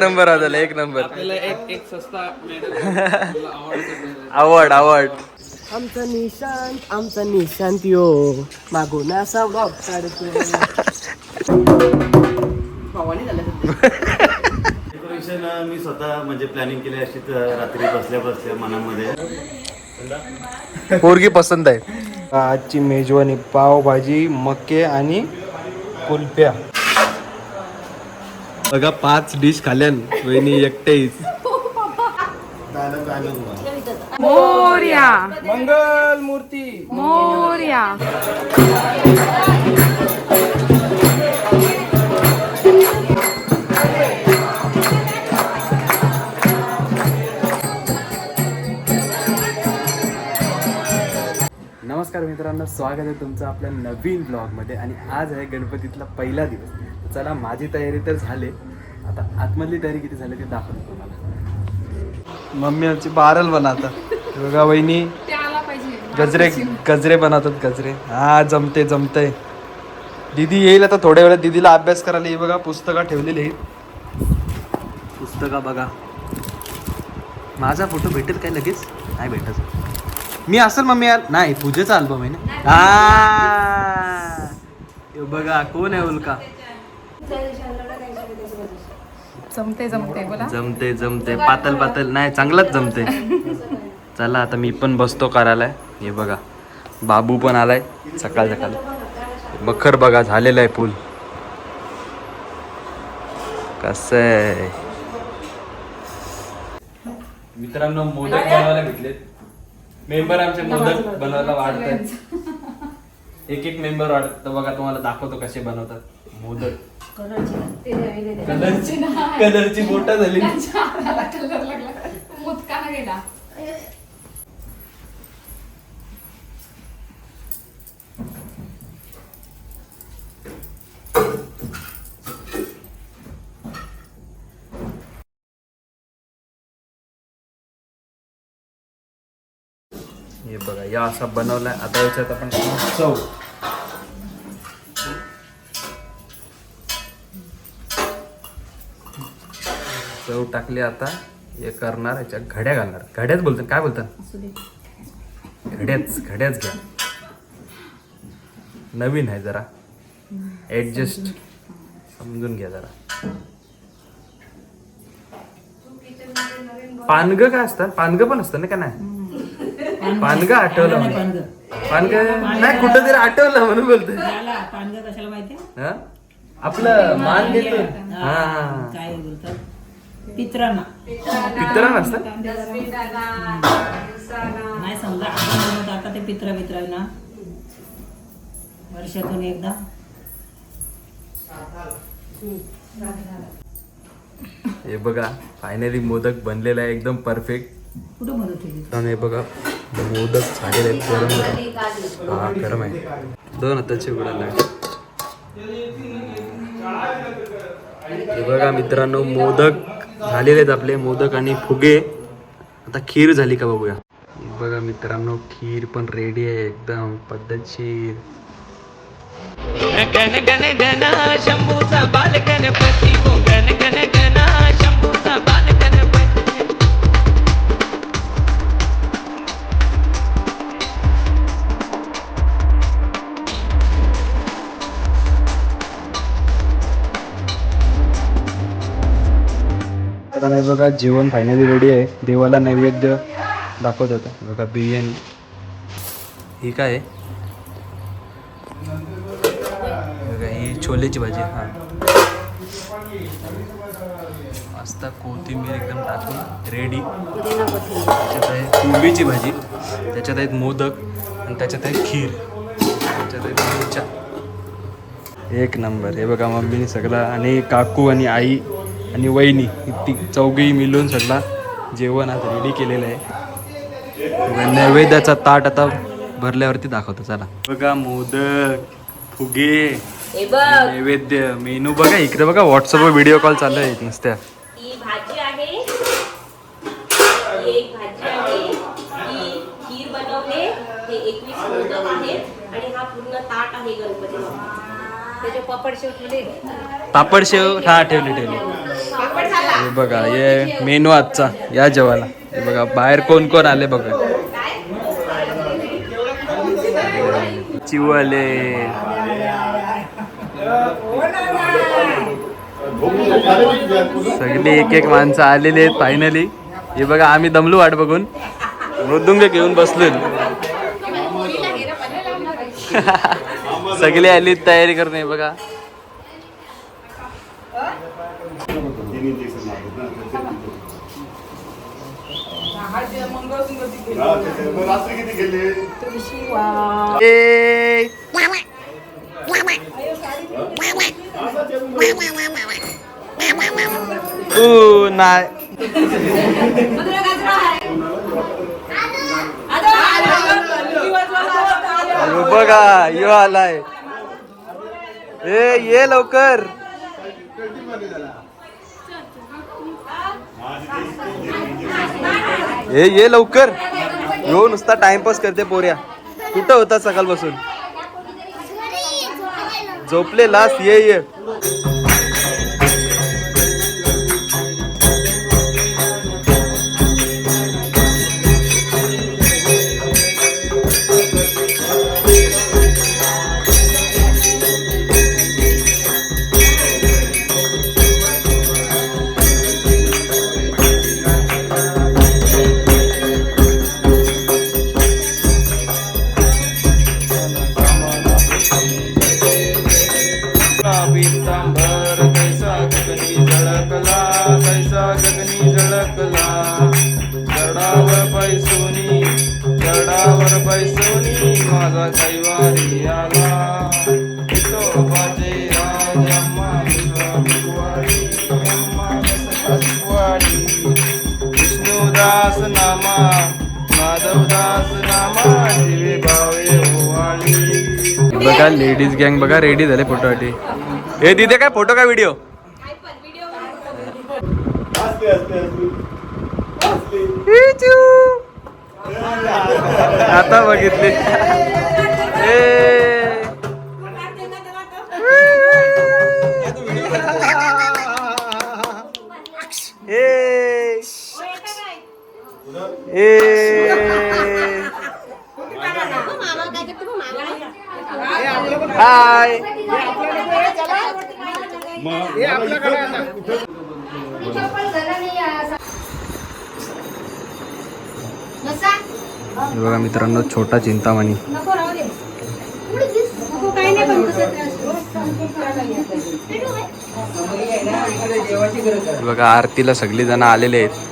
Number वाजवला, एक number. आपल्याला एक सस्ता आवड. आमचा निशांत यो मागून असा ब्लॉग काढतो. भावानी झालं डेकोरेशन मी स्वतः म्हणजे प्लॅनिंग केली अशी रात्री बसल्या मनामध्ये. पोरगी पसंत आहे. आजची मेजवानी पावभाजी, मके आणि कुल्फ्या. बघा 5 डिश खाल्यान वहिनी एकटेच. मोरया मंगल मूर्ती. मोरया. नमस्कार मित्रांनो, स्वागत आहे तुमचं आपल्या नवीन ब्लॉगमध्ये. आणि आज आहे गणपतीतला पहिला दिवस. चला, माझी तयारी तर झाली. आता आतमधली तयारी किती झाली ते दाखवतो तुम्हाला. मम्मी आमची बारल बनवतात. बघा वहिनी गजरे बनवतात. गजरे हा जमतंय. दीदी येईल आता थोड्या वेळात. दीदीला अभ्यास करायला ये. बघा पुस्तकं ठेवलेली आहेत. पुस्तका बघा. माझा फोटो भेटेल काय लगेच? नाही भेटत. मी असेल मम्मी यार. नाही, पूजेचा अल्बम आहे ना. बघा कोण आहे उल्का. जमते पातल नाही, चांगलंच जमते. चला आता मी पण बसतो करायला. हे बघा बाबू पण आलाय सकाळ. बखर बघा झालेलं आहे फुल. कसं आहे मित्रांनो, मोदक बनवायला घेतलेत. मेंबर आमचे मोदक बनवायला वाढतात. एक मेंबर वाढत. बघा तुम्हाला दाखवतो कसे बनवतात मोदक. कलरची बोटा झाली. हे बघा या असा बनवलाय. आता याच्यात आपण चव टाकली. आता हे करणार, याच्यात घड्या घालणार. घड्याच बोलतात, काय बोलतात? घड्याच घ्या. नवीन आहे जरा, ऍडजस्ट समजून घ्या जरा. पानगं काय असतं? पानगं पण असतं ना का नाही? पानगं आठवलं मला. पानगं नाही, कुठं तरी आठवलं म्हणून बोलतोय. आपलं मान देतो. हा, काय बोलतात? पित्रांना असतं. नाही समजा आपण आता ते पित्रा ना वर्षातून एकदा. हे बघा फायनली मोदक बनलेला आहे एकदम परफेक्ट. कुठं मदत होती? हे बघा मोदक झालेले आहेत. गरम आहे. 2 हाताचे उघडायला. हे बघा मित्रांनो, मोदक झालेले आहेत आपले. मोदक आणि फुगे. आता खीर झाली का बघूया. हे बघा मित्रांनो, खीर पण रेडी आहे एकदम पद्धतशीर. शंभूचा बाल गणपती. शंभूचा बाल गणपती. तर हे बघा जेवण फायनली रेडी आहे. देवाला नैवेद्य दाखवत होता. बघा बिर्याणी. ही काय आहे? बघा ही छोलेची भाजी. हा, मस्त कोथिंबीर एकदम टाकून रेडी. त्याच्यात आहे कोबीची भाजी. त्याच्यात आहेत मोदक. आणि त्याच्यात आहे खीर. त्याच्यात आहे मिरच्या. एक नंबर. हे बघा मम्मीने सगळं, आणि काकू आणि आई आणि वहिनी ती चौघी मिळून सगळा जेवण आता रेडी केलेलं आहे. नैवेद्याचा ताट आता भरल्यावरती दाखवतो. चला बघा मोदक, फुगे, नैवेद्य, मेनू बघा. इकडे बघा व्हॉट्सअपवर व्हिडिओ कॉल चालू आहे नुसत्या. ही भाजी आहे, ही एक भाजी आहे, ही खीर बनवले, हे 21 मोदक आहेत आणि हा पूर्ण ताट आहे गणपती बाप्पा. त्याचे पापड शेव ठेवले. पापड शेव हा ठेवली. हे बघा हे मेनू आजचा या जेवायला. हे बघा बाहेर कोण कोण आले बघा. चिवले सगळे एक एक माणसं आलेली आहेत फायनली. हे बघा आम्ही दमलो वाट बघून मृदुंग घेऊन बसलो. सगळे आली तयारी करणे बघा. नाही बघा यो आलाय. ये लवकर. ये लवकर. यो नुसता टाइमपास करते पोऱ्या. कुठं होता सकाळपासून झोपलेलास. ये पीतांबर कैसा गगनी झळकला, कैसा गगनी झळकला. चढावर पैसोनी माझा कैवारी आला. विठोबाचे राज अम्मा विश्वामिकवाडी, अम्मा विश्वामिकवाडी. विष्णुदास नामा माधवदास नामा शिवे भावे ओवाळी. बघा लेडीज गँग बघा रेडी झाले फोटोसाठी. हे तिथे काय फोटो का व्हिडिओ. आता बघितले. हाय बघा मित्रांनो छोटा चिंतामणी. बघा आरतीला सगळी जण आलेले आहेत.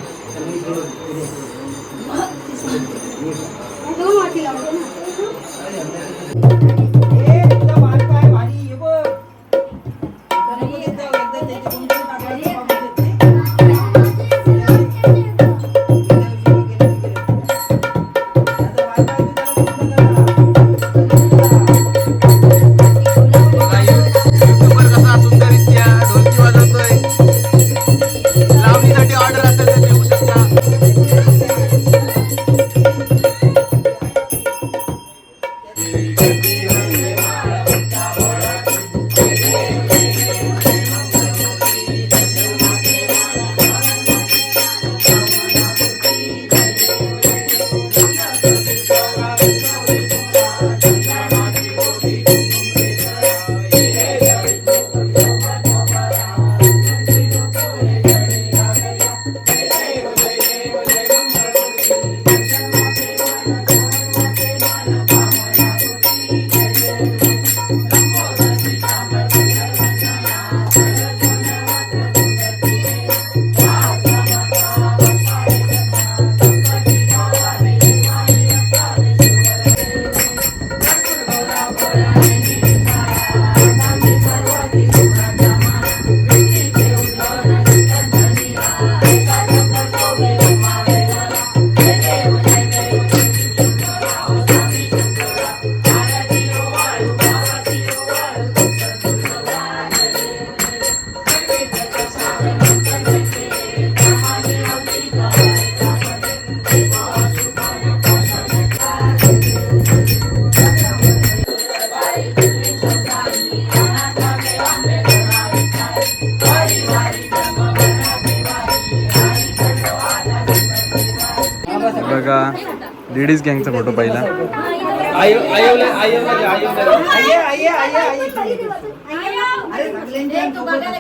लेडीज गँगचा फोटो पहिला.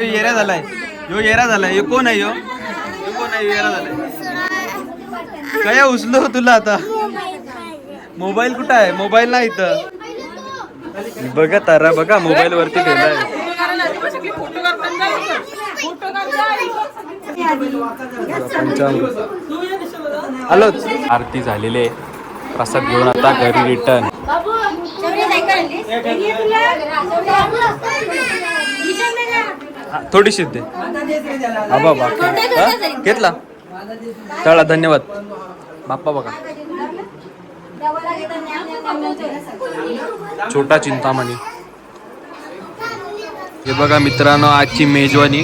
येरा झालाय यो, येरा झालाय. यो कोण आहे? यो कोण आहे? येरा झालाय. काय उचलो तुला आता? मोबाईल कुठं आहे? मोबाईल नाही इथं. बघा तारा बघा, मोबाईल वरती ठेवलाय. हॅलो, आरती झालेली आहे. प्रसाद घेऊन आता घरी रिटर्न. थोडीशी दे. बाबा घेतला तळा. धन्यवाद बाप्पा. बघा छोटा चिंतामणी. हे बघा मित्रांनो, आजची मेजवानी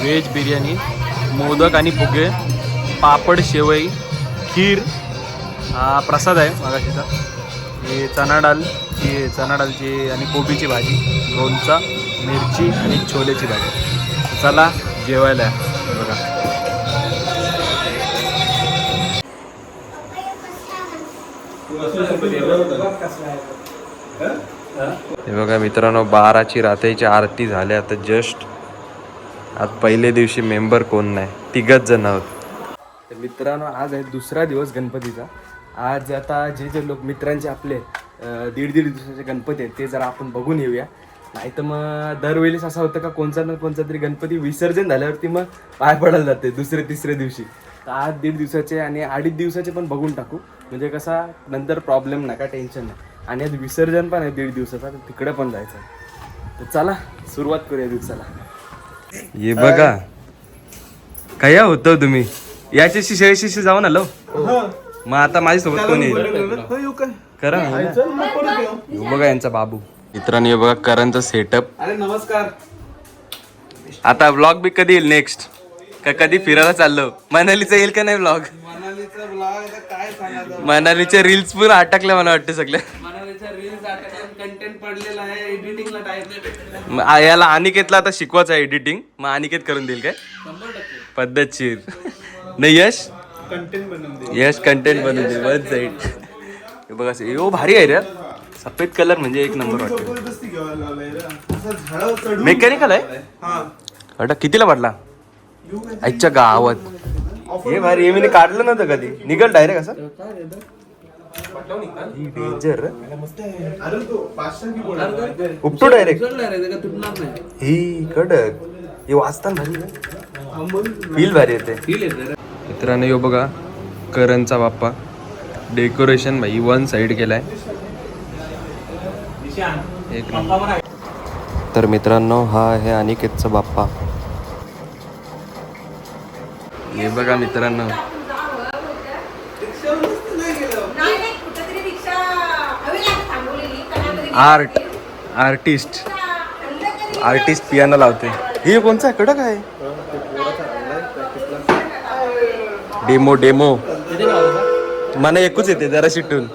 व्हेज बिर्याणी, मोदक आणि फुगे, पापड, शेवई, खीर. हा प्रसाद आहे मगाशीचा. हे चणा डालची आणि कोबीची भाजी, लोणचा, मिरची आणि छोलेची भाजी. चला जेवायला. बघा हे बघा मित्रांनो, 12ची रात्रीची आरती झाली आता जस्ट. आज पहिल्या दिवशी मेंबर कोण नाही, 3 जण आहोत. तर मित्रांनो, आज आहे दुसरा दिवस गणपतीचा. आज आता जे लोक मित्रांचे आपले 1.5 दिवसाचे गणपती आहेत ते जरा आपण बघून येऊया. नाही तर मग दरवेळेस असं होतं का कोणचा ना कोणता तरी गणपती विसर्जन झाल्यावरती मग पाय पडायला जाते 2-3 दिवशी. तर आज 1.5 दिवसाचे आणि 2.5 दिवसाचे पण बघून टाकू, म्हणजे कसा नंतर प्रॉब्लेम नाही, का टेन्शन नाही. आणि आज विसर्जन पण आहे 1.5 दिवसाचा, तर तिकडे पण जायचं. तर चला सुरुवात करूया दिवसाला. हे बघा काय होतं तुम्ही याच्याशी शेळीशी जाऊन आलो. मग आता माझ्यासोबत कोण येईल? करा बघा यांचा बाबू. मित्रांनो हे बघा करणचा सेटअप. अरे नमस्कार. आता व्लॉग बी कधी येईल नेक्स्ट? का कधी फिरायला चाललो? मनालीचा येईल का नाही व्लॉग? मनालीचा ब्लॉग काय सांगायचं. मनालीचे रील्स पण अटकल्या मला वाटतं सगळ्या. मनालीचा रील्स कंटेंट पडलेला आहे, एडिटिंगला टाइम नाही भेटला. याला अनिकेतला आता शिकवायचं आहे एडिटिंग. मग अनिकेत करून देईल काय? 100% पद्धतशीर. नाही यश कंटेंट बनवून दे. यश कंटेंट बनवून दे. वन साईड हे बघा. यो भारी आहे रे. सफेद कलर म्हणजे एक नंबर वाटतो. मेकॅनिकल आहे. अटा कितीला पडला? आजच्या गावात हे भारी. हे मी काढलं नव्हतं कधी. निघल डायरेक्ट असं डेंजर. उपटो डायरेक्ट ही कडक. हे वाचताना भारी फील भारी येते. मित्रांनो यो बघा करणचा बाप्पा. डेकोरेशन भाई 1 साइड केलाय. एक नंबर. तर मित्रांनो हा आहे अनिकेतचा बाप्पा. हे बघा मित्रांनो आर्टिस्ट पियानो लावते. हे कोणचा कडक आहे? डेमो मला एकूच येते जरा शिटून.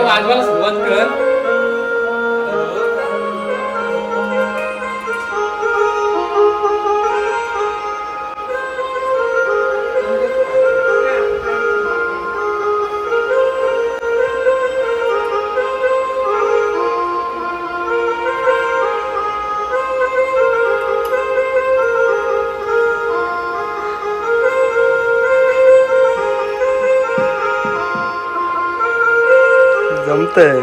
वाजवायला सुरुवात कर. जमतंय.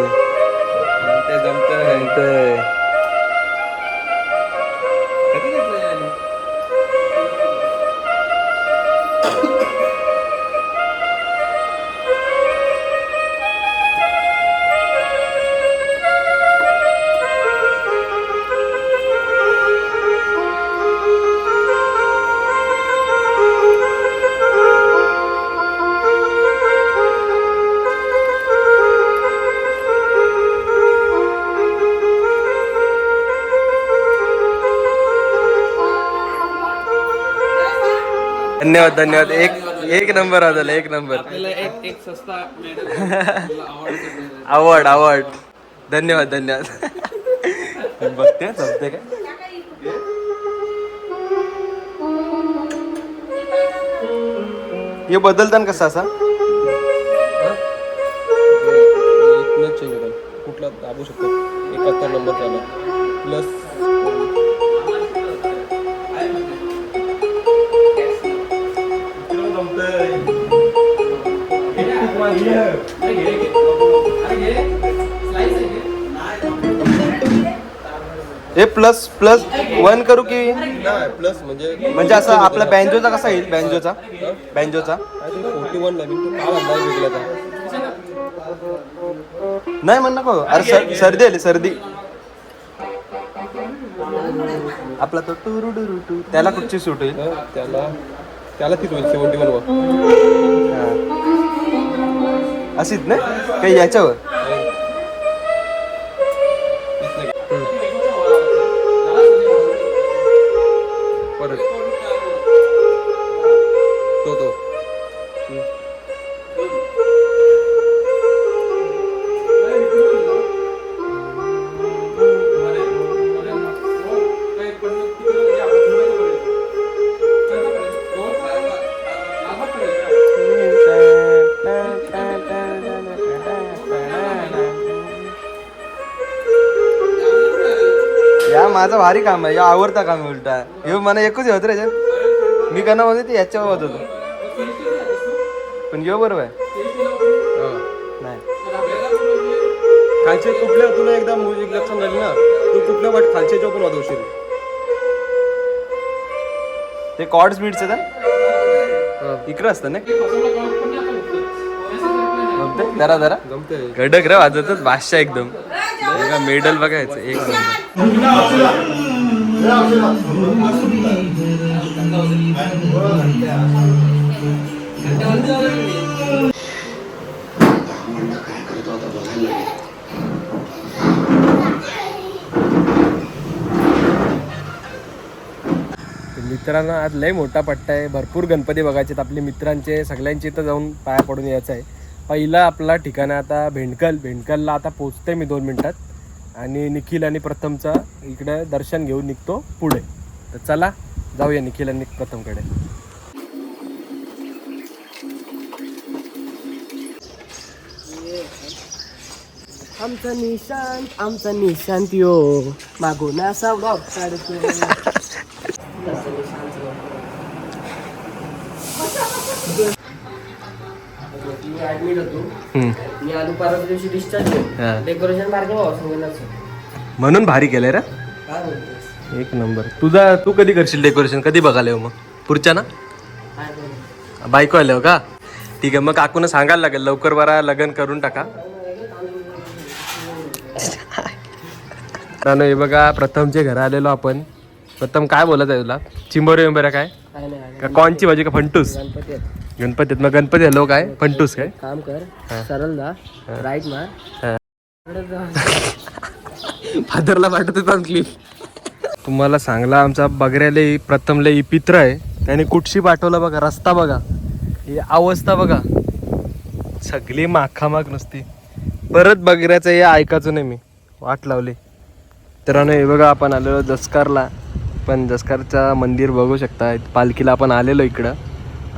धन्यवाद. एक नंबर आला. एक नंबर. अवॉर्ड. धन्यवाद. बघते जमते काय. हे बदलताना कसं असा चेंज होईल कुठला दाबू शकतो 71 नंबर त्याला प्लस हे प्लस प्लस 1 करू की प्लस म्हणजे म्हणजे असं आपला बँजोचा कसा येईल बँजोचा 41 ला मी काय अंदाज वेगळा नाही म्हण नको अरे सर्दी आली सर्दी आपला तो टुरू डुरू टू त्याला कुठची सूट होईल त्याला तीच होईल 71 वर अशीच ना काही याच्यावर परत तो या माझं भारी काम आहे या आवडता काम आहे उलटा हे मला एकच होत रे याच्यात मी करणार होते ते याच्यावर होत पण यो बरोबर आहे नाही खालचे कुठल्या तुला एकदा म्युझिक लक्षात झाली ना तू कुठल्या वाट खालच्या पण वाजवशील ते कॉर्ड स्पीडचं ना इकडं असतं ना जरा जरा जमते कडक रे वाजतच बादशाह एकदम मेडल बघायचं एक नंबर मित्रांनो आज लय मोठा पट्टा आहे भरपूर गणपती बघायचे आपले मित्रांचे सगळ्यांचे इथं जाऊन पाया पडून यायचं आहे पहिला आपला ठिकाण आहे आता भेंडकलला आता पोचते मी 2 मिनिटात आणि निखिल आणि प्रथमचा इकडे दर्शन घेऊन निघतो पुढे तर चला जाऊया निखिल आणि प्रथमकडे आमचा निशांत यो मागून असा ब्लॉग काढतो मी ऍडमिट होतो मी आलो परवा दिवशी डिस्चार्ज केलं डेकोरेशन मार्ग म्हणून भारी केलंय रे काय बोलतोस एक नंबर तू कधी करशील डेकोरेशन कधी बघायला येऊ मग पुढच्या ना काय बोलतो बायको आल्यावर का ठीक आहे मग काकून सांगायला लागेल लवकर बरा लग्न करून टाका हे बघा प्रथमचे घर आलेलो आपण प्रथम काय बोलत आहे तुला चिंबोरे विंबोऱ्या काय काय नाही का कॉनची भाजी का फंटूस गणपती आहेत गणपतीत मग गणपती हॅलो काय फंटूस काय काम कर सरळ जा राईट मार फादरला पाठवते पण क्लिप तुम्हाला सांगला आमचा बगऱ्याला प्रथमला पित्र आहे त्याने कुठशी पाठवलं बघा रस्ता बघा ही अवस्था बघा सगळी माखामाख नुसती परत बगऱ्याचं हे ऐकायचं नाही मी वाट लावली तर हे बघा आपण आलेलो जसकारला पण जसकारचं मंदिर बघू शकता पालखीला आपण आलेलो इकडं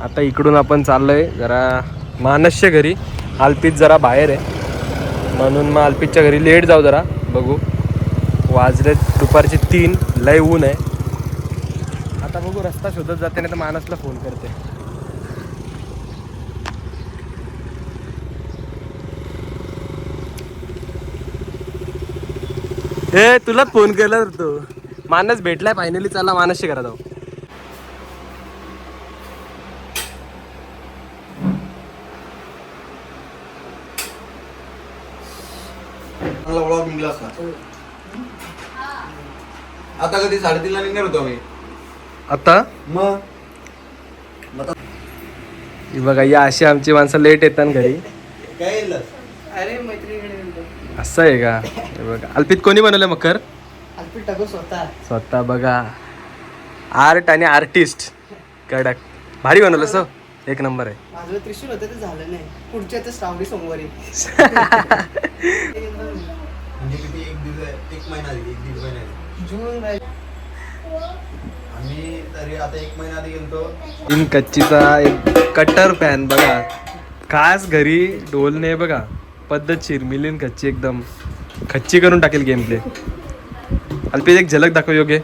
आता इकडून आपण चाललोय जरा मानसच्या घरी आलपीत जरा बाहेर आहे म्हणून मग आलपीतच्या घरी लेट जाऊ जरा बघू वाजले दुपारचे 3 लय ऊन आहे आता बघू रस्ता शोधत जाते नाही तर मानसला फोन करते ए तुला फोन केला तर तो मानस भेटलाय फायनली चला मानसशी करा जाऊ आता कधी 3:30 ला निघणार होतो आम्ही आता मग ही बघा या अशी आमची माणसं लेट येतात घरी काय अरे मैत्रिणीकडे असं आहे का हे बघा अल्पित कोणी बनवलं मकर अल्पित टाकू स्वतः बघा आर्ट आणि आर्टिस्ट कडक भारी बनवलं सो एक नंबर आहे माझं त्रिशूल होतं ते झालं नाही पुढच्या ते श्रावणी सोमवारी म्हणजे किती एक महिना आधी 1-1.5 महिना आधी जून आम्ही तरी आता 1 महिना आधी गेलतो 3 कच्चीचा एक कट्टर फॅन बघा. खास घरी ढोलने बघा पद्धतशीर मिलिंद खच्ची एकदम खच्ची करून टाकेल गेम प्ले. अल्पेश एक झलक दाखव योग्य.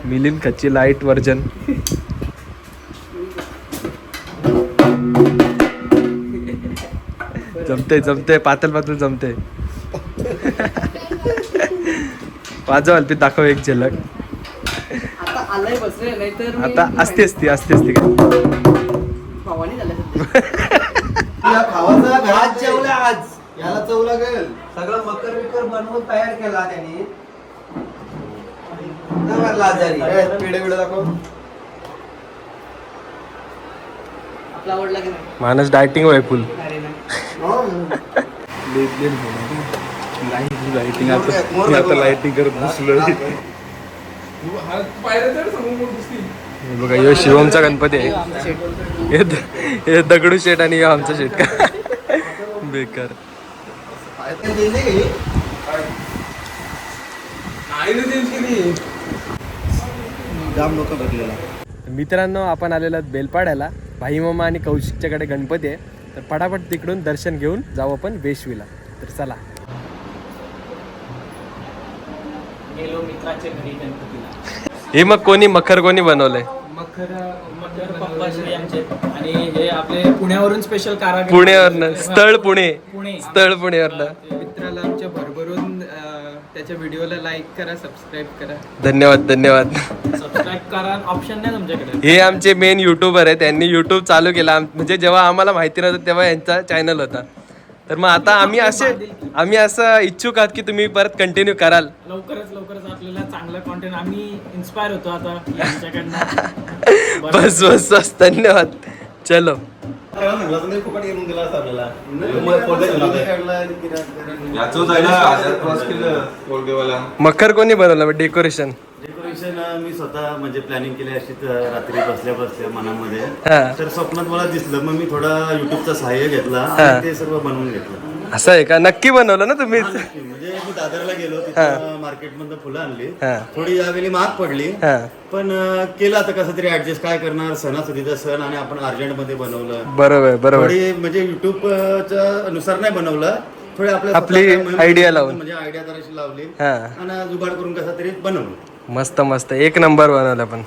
मिलिंद खच्ची लाईट वर्जन. जमते पातळ जमते. वाजव अल्पित दाखव एक झलक. आता आलाय बसले नाहीतर आता असते भावानी झालं या भावाचा घरात जेवला आज याला चव लागेल. सगळं मकर विकर बनवून तयार केला त्यांनी. आजारी पिढे दाखव. आपला आवडला की नाही माणूस डायटिंग होय फुल. लाइटिंग करत बसलो. बघा यो शिवमचा गणपती आहे. हे दगडू शेट आणि आमचा शेट का बेकार. जाम लोक भेटलेला. मित्रांनो आपण आलेलो आहोत बेलपाड्याला. भाई मामा आणि कौशिकच्याकडे गणपती आहे. तर पटापट तिकडून दर्शन घेऊन जाऊ आपण वेशवीला. तर चला. गेलो मित्राच्या घरी गणपतीला. हे मग कोणी मखर कोणी बनवलंय? मकर पप्पाश्री आमचे आणि हे आपले पुण्यावरून स्पेशल कारागीर. पुण्यावरनं स्थळ पुणे. पुणे स्थळ पुणेवरनं. मित्राला आमच्या भरभरून त्याच्या व्हिडिओला लाईक करा, सबस्क्राईब करा. धन्यवाद. सबस्क्राईब करा ऑप्शन नाही तुमच्याकडे. हे आमचे मेन युट्यूबर आहे. त्यांनी युट्यूब चालू केला. म्हणजे जेव्हा आम्हाला माहिती नव्हतं तेव्हा यांचा चॅनल होता. तर मग आता आम्ही असं इच्छुक आहात की तुम्ही परत कंटिन्यू कराल. लवकरच आपल्याला चांगलं कॉन्टेंट आम्ही इन्स्पायर होतो आता यांच्याकडनं. बस धन्यवाद. चलो. मखर कोणी बनवलं डेकोरेशन? डेकोरेशन मी स्वतः म्हणजे प्लॅनिंग केली अशीच रात्री बसल्या मनामध्ये. हा. तर स्वप्नात मला दिसलं, मग मी थोडा युट्यूबचा सहाय्य घेतला आणि ते सर्व बनवून घेतलं. असं आहे का? नक्की बनवलं ना तुम्ही? म्हणजे मी दादरला गेलो, तिथं मार्केटमधून फुलं आणली. थोडी यावेळी महाग पडली, पण केलं आता कसं तरी ऍडजस्ट. काय करणार, सणासुदीचा सण आणि आपण अर्जंटमध्ये बनवलं. बरोबर. थोडी म्हणजे युट्यूबच्या नुसार नाही बनवलं, थोडी आपली आयडिया लावून म्हणजे आयडिया जराशी लावली आणि जुगाड करून कसा तरी बनवलं. मस्त एक नंबर बनवलं. पण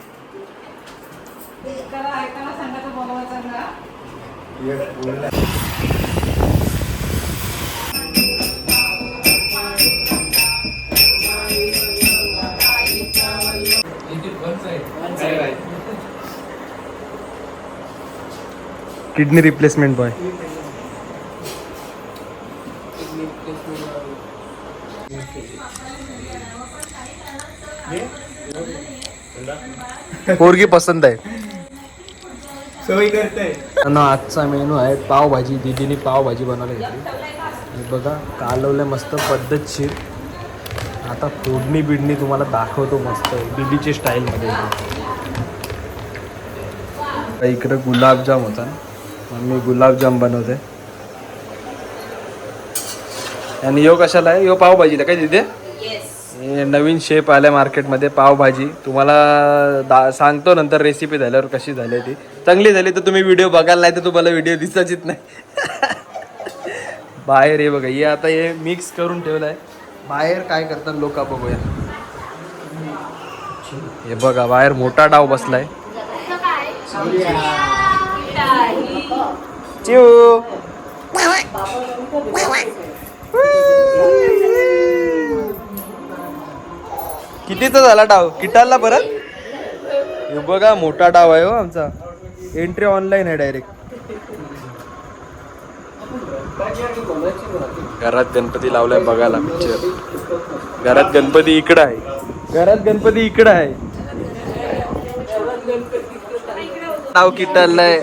किडनी रिप्लेसमेंट बॉय. पोरगी पसंत आहे. सवय करताय. आजचा मेनू आहे पावभाजी. दीदीने पावभाजी बनवली घेतली. बघा कालवलं मस्त पद्धतशीर. आता फोडणी बिडणी तुम्हाला दाखवतो मस्त दीदीच्या स्टाईलमध्ये. इकडं गुलाबजाम होता. मम्मी गुलाबजाम बनवते. आणि यो कशाला आहे? यो पावभाजीला काय तिथे हे नवीन शेप आल्या मार्केटमध्ये. पावभाजी तुम्हाला सांगतो नंतर रेसिपी झाल्यावर कशी झाली ती. चांगली झाली तर तुम्ही व्हिडिओ बघाल, नाही तर तुम्हाला व्हिडिओ दिसायचीच नाही. बाहेर हे बघा, हे आता हे मिक्स करून ठेवलं आहे. बाहेर काय करतात लोक बघूया. हे बघा बाहेर मोठा डाव बसलाय. चिऊ कितीचा झाला डाव? किटाला परत. हे बघा मोठा डाव आहे हो आमचा. एंट्री ऑनलाईन आहे डायरेक्ट. घरात गणपती लावलाय बघायला पिक्चर. घरात गणपती इकडं आहे. डाव किटललाय.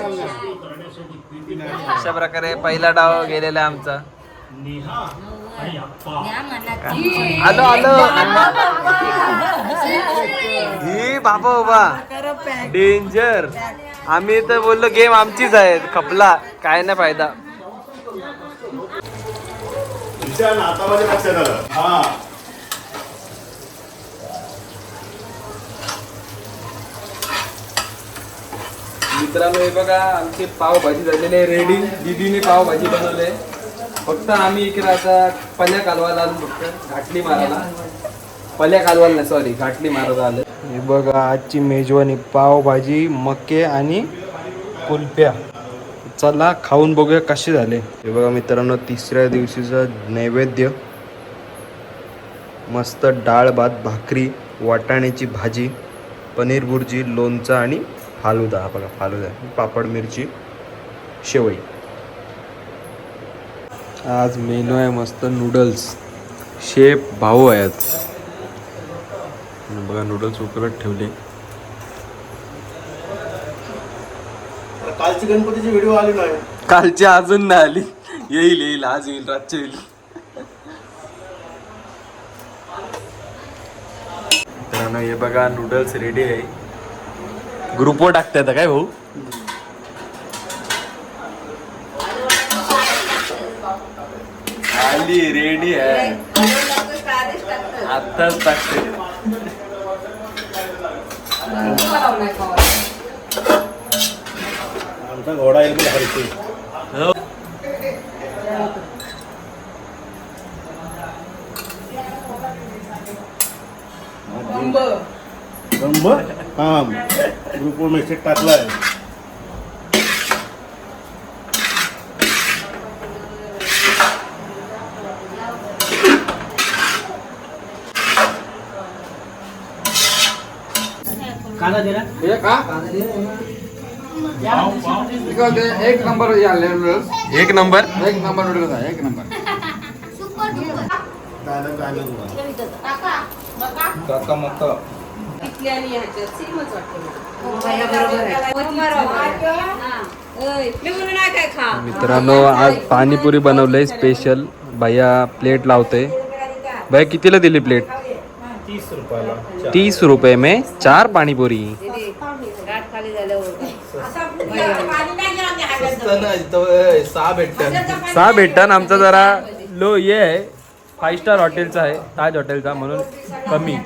अशा प्रकारे पहिला डाव गेलेला आहे आमचा. आलो ही बाबा डेंजर. आम्ही तर बोललो गेम आमचीच आहे. खपला काय नाही फायदा. मित्रांनो हे बघा आमची पावभाजी झालेली आहे रेडी. दीदीने पावभाजी बनवले. फक्त आम्ही इकडे आता पल्या कालवाला आलो, फक्त घाटली मारायला. पल्या कालवाला नाही, सॉरी, घाटली मारायला आलं. हे बघा आजची मेजवानी पावभाजी, मके आणि कुल्फ्या. चला खाऊन बघूया कसे झाले. हे बघा मित्रांनो, तिसऱ्या दिवशीचं नैवेद्य. मस्त डाळ भात, भाकरी, वाटाण्याची भाजी, पनीर भुर्जी, लोणचं आणि फालुदा. हा बघा फालुदा, पापड, मिरची, शेवई. आज मेनू आहे मस्त नूडल्स. शेफ भाऊ आहेत. बघा नूडल्स उकळत ठेवले. कालची गणपतीची व्हिडिओ आली नाही. कालची अजून नाही आली. येईल आज येईल, रातच्या येईल. मित्रांनो हे बघा नूडल्स रेडी आहे. ग्रुपवर टाकताय आता काय भाऊ? आली रेडी आहे, आत्ताच टाकते. आमचा घोडा येईल हरती. हा ग्रुपवर मेसेज टाकलाय. कांदा दिला एक नंबर मित्रांनो आज पाणीपुरी बनवलंय स्पेशल. भैया प्लेट लावते. भैया कितीला दिली प्लेट? 30 रुपयाला. 30 रुपये में 4 पाणीपुरी. सहा भेटतात. आमचा जरा लो ये आहे, 5 स्टार हॉटेलचा आहे, ताज हॉटेलचा, म्हणून कमी.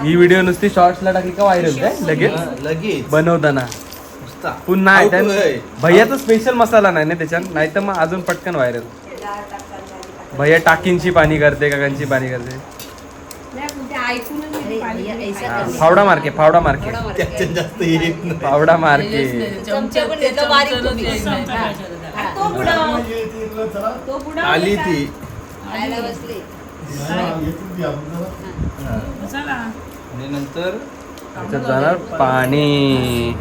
ही व्हिडिओ नुसती शॉर्ट्सला टाकली का व्हायरल काय लगेच बनवताना पुन्हा भैयाचा स्पेशल मसाला नाही ना त्याच्यात, नाही तर मग अजून पटकन व्हायरल. भैया टाकींची पाणी करते, काकांची पाणी करते. फावडा मार्के फावडा मार्के जास्त येत नाही. फावडा मार्के. आली ती आणि नंतर त्याच्यात जाणार पाणी.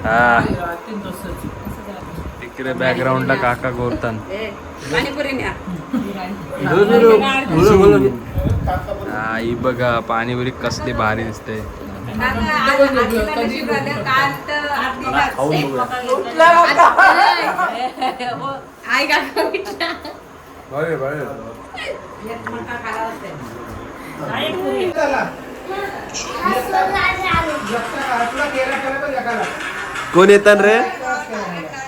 हा तिकडे बॅकग्राऊंडला काका गोरतान. हा ही बघा पाणीपुरी कसली भारी दिसते. कोण येतान रे?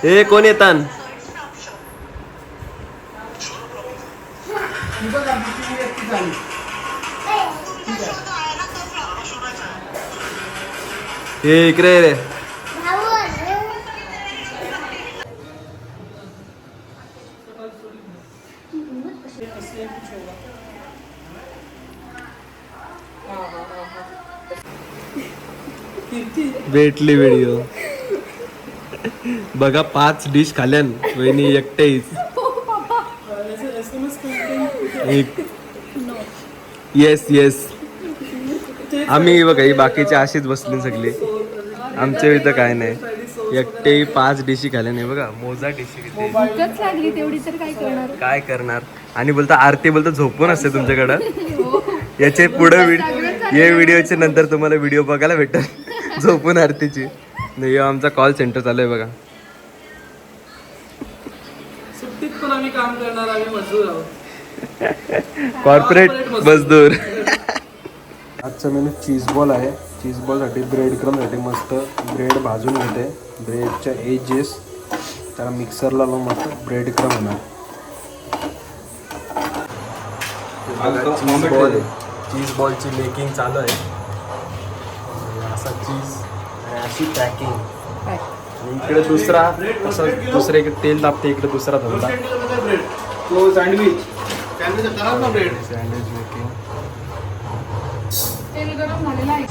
हे कोण येतान? हे इकडे रे. भेटली व्हिडिओ बघा. 5 डिश खाल्यान वहिनी एकटेच. येस आम्ही बघा ही बाकीचे अशीच बसली सगळी. आमच्या इथं काय नाही, एकटे 5 डिशी खाल्या नाही बघा. मोजा डिशी भूकच लागली तेवढी तर काय करणार. आणि बोलता आरती बोलता झोपून असते तुमच्याकडं. याचे पुढे हे व्हिडिओच्या नंतर तुम्हाला व्हिडिओ बघायला भेटेल झोपून आरतीची. नाही आमचा कॉल सेंटर चालू आहे बघा. सुट्टीत पण आम्ही काम करणार, आम्ही मजदूर आहोत, कॉर्पोरेट मजदूर. आजचा मेनू चीज बॉल आहे. चीज बॉलसाठी ब्रेड क्रमसाठी मस्त ब्रेड भाजून घेते. ब्रेडच्या एजेस त्याला मिक्सरला लावून मस्त ब्रेड क्रम होणार. चीज बॉलची मेकिंग चालू आहे. असा चीज आणि अशी पॅकिंग. आणि इकडे दुसरा असं दुसऱ्या इकडे तेल तापते, इकडे दुसरा धंदा सँडविच मेकिंग. तेल गरम झालेलं आहे.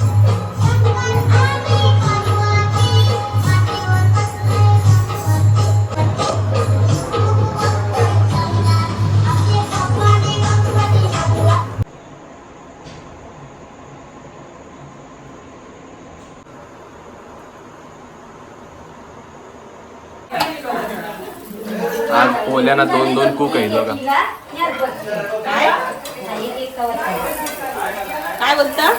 आज पोल्याना 2-2 कुक आहेत बघा. काय बोलता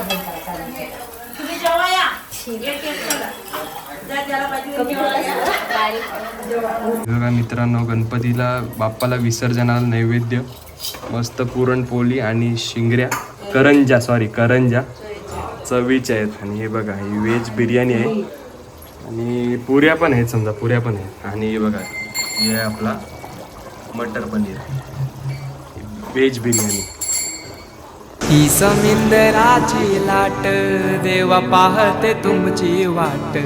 तुम्ही जेव्हा या बघा मित्रांनो, गणपतीला बाप्पाला विसर्जनाला नैवेद्य मस्त पुरणपोळी आणि शिंगऱ्या करंजा चवीच्या आहेत. आणि हे बघा, ही व्हेज बिर्याणी आहे आणि पुऱ्या पण आहेत, समजा पुऱ्या पण आहेत. आणि हे बघा, हे आहे आपला मटर पनीर व्हेज बिर्याणी. ही समिंदराची लाट देवा पाहते तुमची वाट.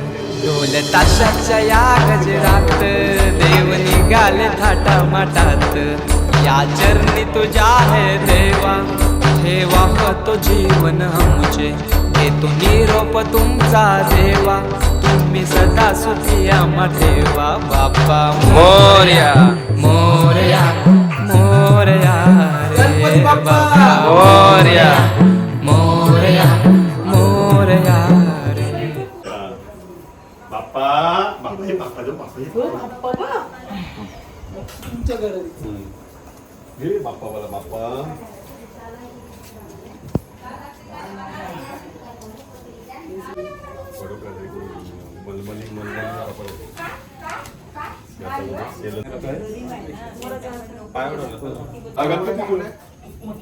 ढोल ताशाच्या या गजरात देव निघाले थाटामाटात. या चरणी तुझ्या है देवा ठेवा तो जीवन आमचे. घेतो निरोप तुमचा देवा तुम्ही सदा सुखी आम्हा ठेवा. बाप्पा मोरया मोरया मोरया रे बाप्पा मोरया मोरया मोरया रे. बाप्पा बाप्पा जो बाप्पा बोला बाप्पा.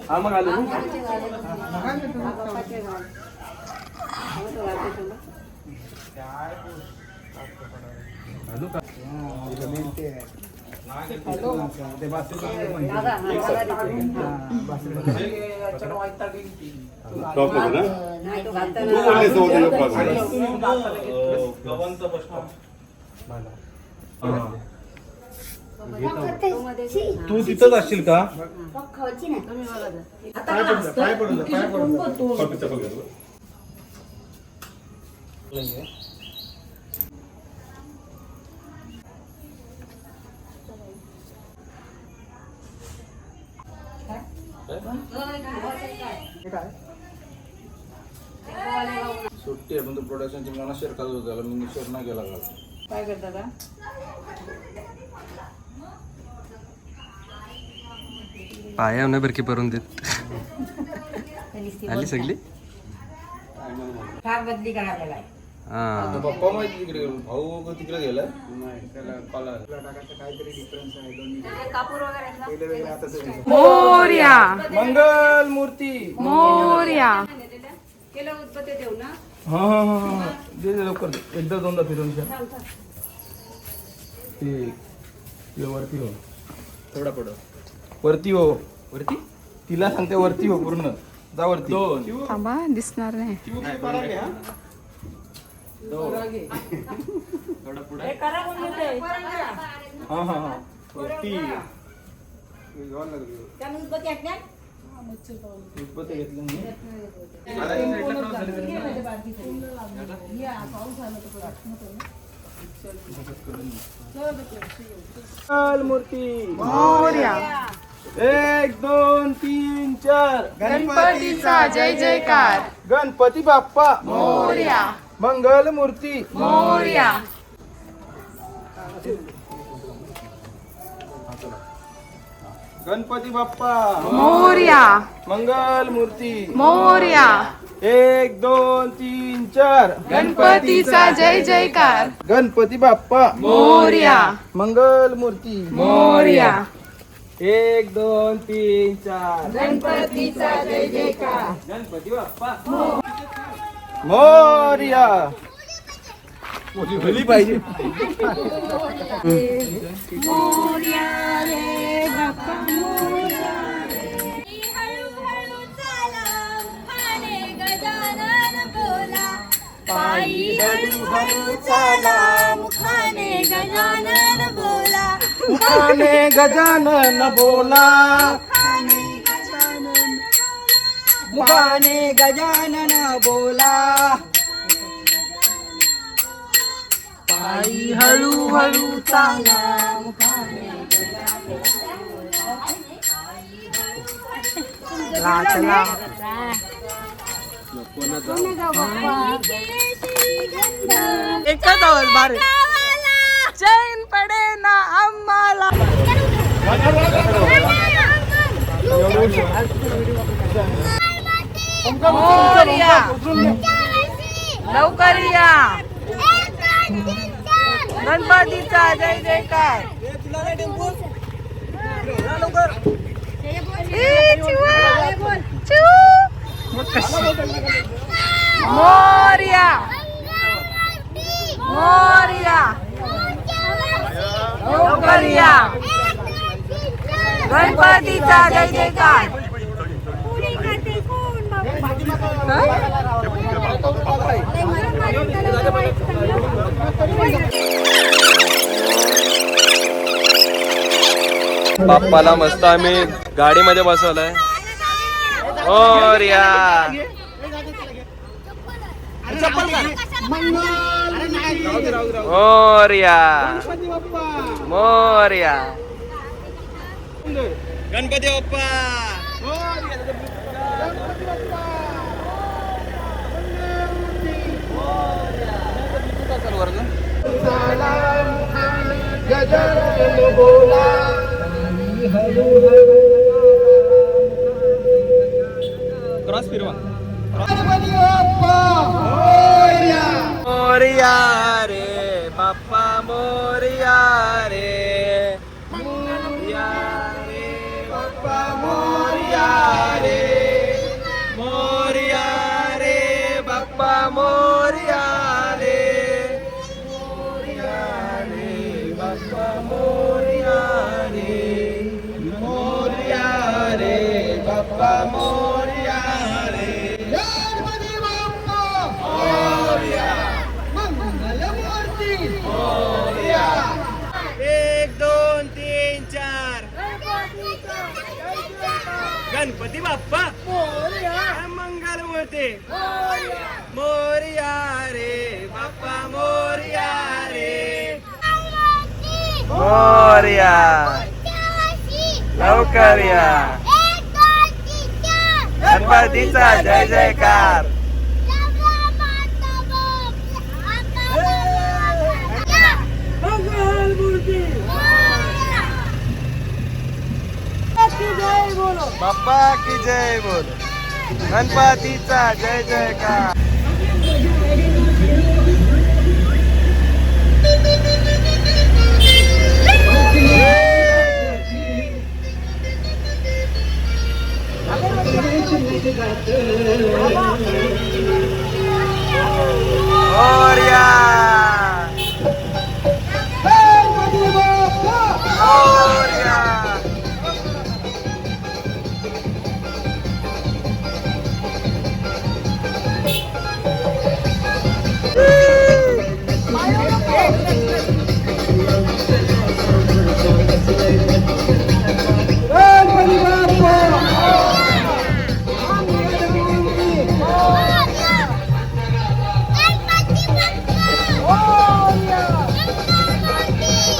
हा मग आलो तू तिथंच असशील का? सुट्टी आहे पण प्रोडक्शनची मला शेअर करत होता, मी शेअर नाही केला का? काय करता का? पाया नाही बरं की परून देत. आली सगळी. फार बदली करायला आहे. हा पप्पा माहिती तिकडे गेलो, भाऊ तिकडे गेला. मोरया मंगल मूर्ती. मोरया. हा हा हा हा दे लवकर, एकदा दोनदा फिरून घ्या. ते वरती हो, थोडा पड वरती हो, वरती तिला सांगते वरती हो, पूर्ण जा वरती. थांबा, दिसणार नाही. हा हा हा वरती घेतलं मी. मूर्ती मोरया. 1 2 3 4 गणपतीचा जय जयकार. गणपती बाप्पा मोरया मंगल मूर्ती. मोरया. गणपती बाप्पा मोरया मंगल मूर्ती. मोरया. 1 2 3 4 गणपतीचा जय जयकार. गणपती बाप्पा मोरया मंगल मूर्ती. मोरया. 1 2 3 4 गणपतीचा जय जयकार. गणपती बाप्पा मोरया. बोली पाहिजे. मोरया रे बाप्पा मोरया. पायी हळूहळू चाला मुखाने गजानन बोला मुखाने गजानन बोला मुखाने गजानन बोला पायी हळूहळू चाला लाचला एकच आवाज बारे चैन पडे ना आम्हाला मोरया लवकर या गणपतीचा जय जयकार मोरया मोरया लवकर या गणपतीचा जय जयकार बाप्पाला मस्त आम्ही गाडीमध्ये बसवलंय. मोरया मोरया मोरया गणपती बाप्पा क्रॉस फिरवा. मोरया रे बाप्पा मोरया रे मोरया रे बाप्पा मोरया रे मोरया रे बाप्पा मोरया रे मोरया रे बाप्पा मोरया रे मोरया रे बाप्पा मोरया रे गणपती बाप्पा मोरया मंगलमूर्ती मोरया 1 2 3 4 गणपती बाप्पा मोरया मंगलमूर्ती मोरया रे बाप्पा मोरया रे मोरया लवकर या गणपतीचा जय जयकार बाप्पा की जय बोलो गणपतीचा जय जयकार. मोरया मोरया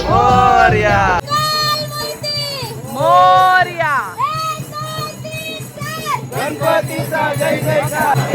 मोरया मोरया गणपतीचा जय जयकार.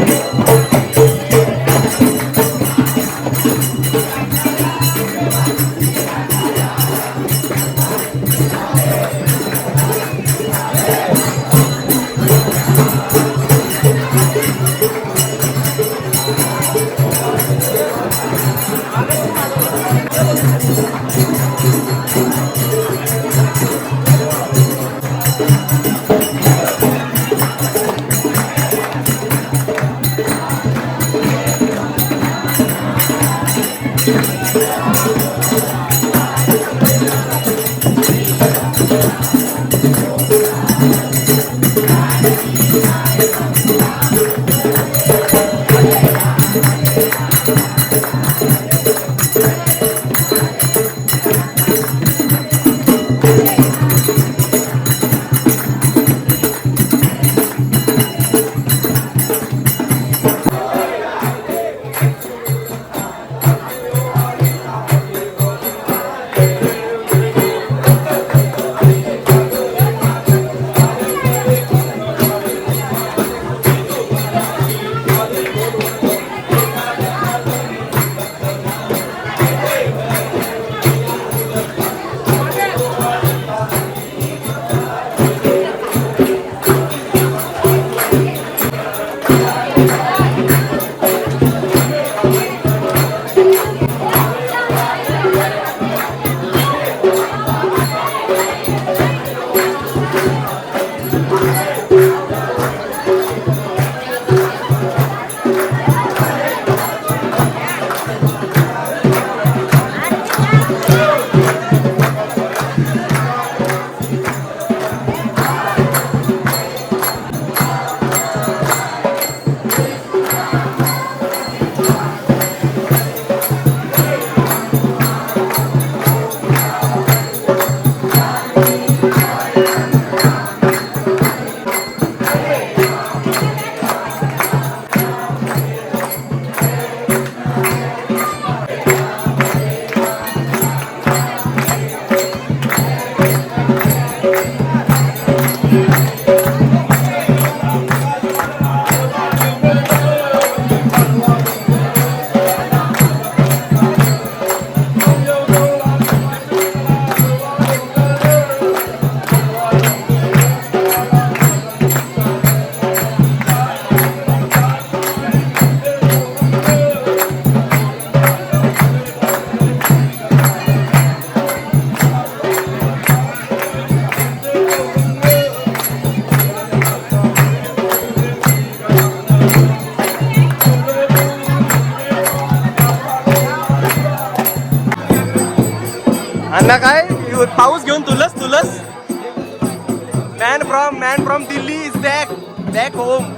अण्णा काय पाऊस घेऊन तुलस man from Delhi is back home.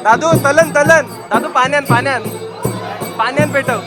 दादू तलन दादू पाण्यान पेटव.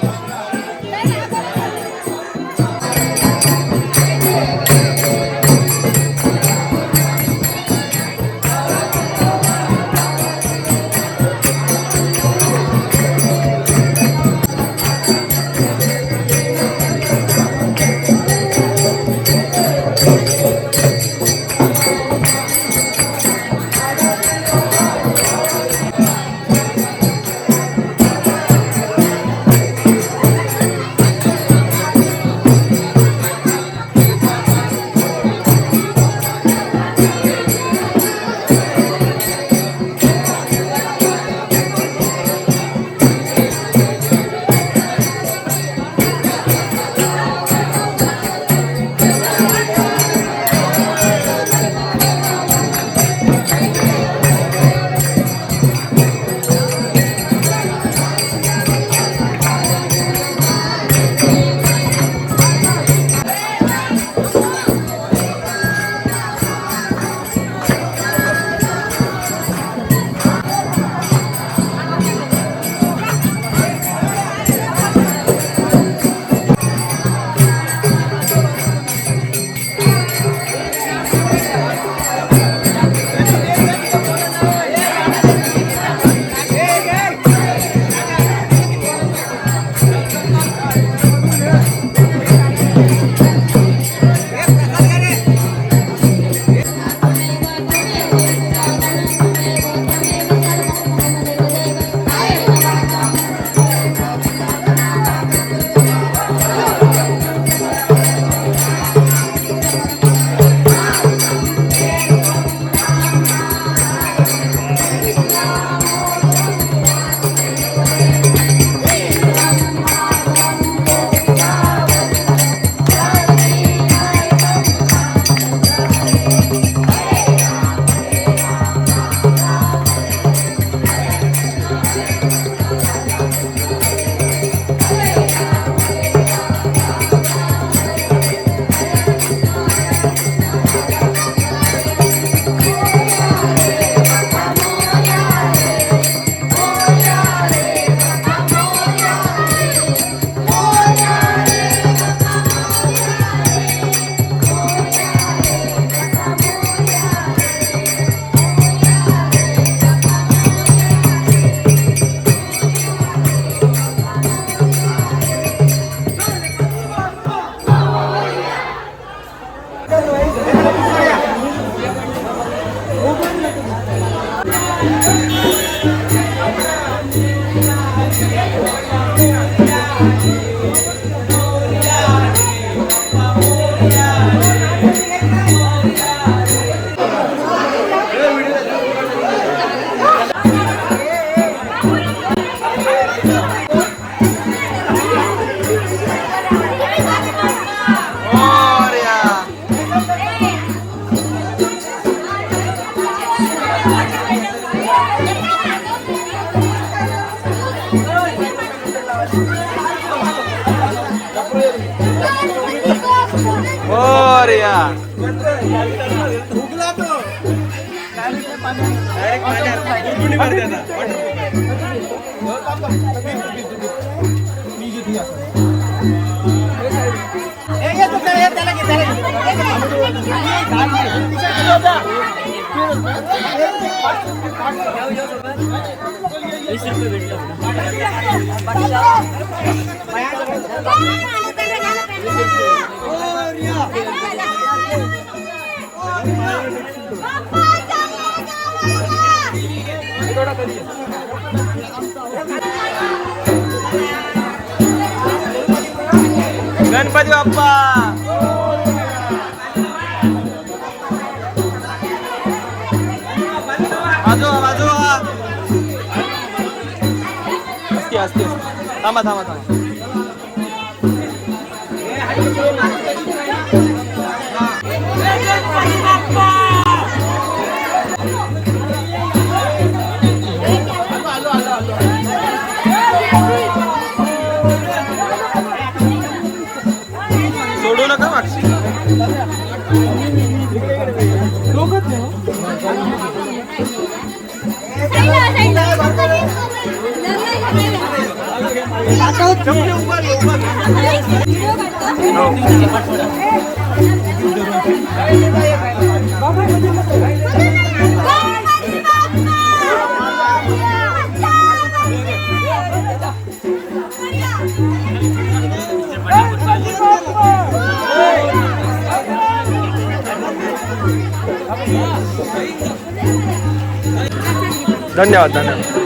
गणपती बाप्पा असते थांबा थांबा थांबा धन्यवाद धन्यवाद.